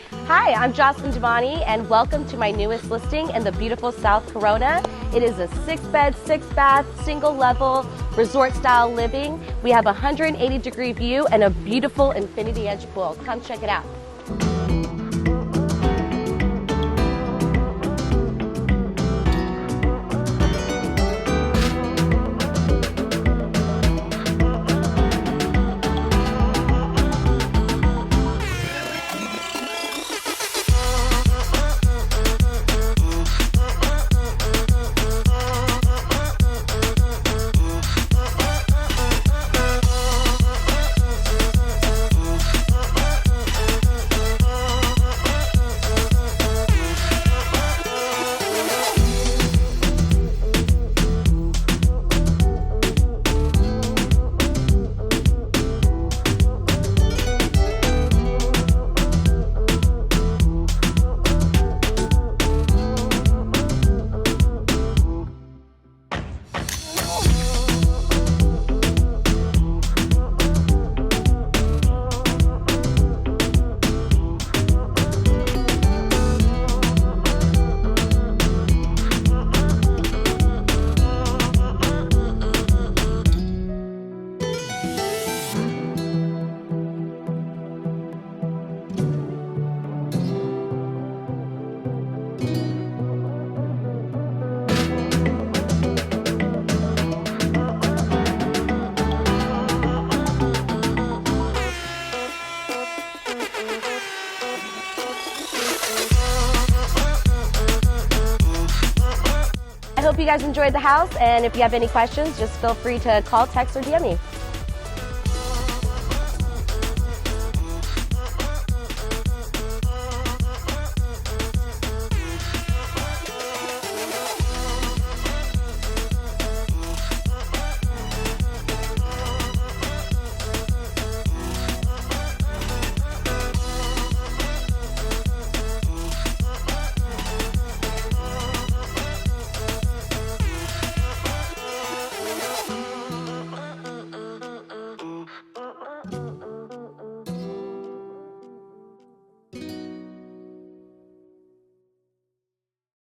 Hi, I'm Jocelyn Devani, and welcome to my newest listing in the beautiful South Corona. It is a 6-bed, 6-bath, single-level, resort-style living. We have a 180-degree view and a beautiful infinity edge pool. Come check it out. I hope you guys enjoyed the house, and if you have any questions, just feel free to call, text, or DM me.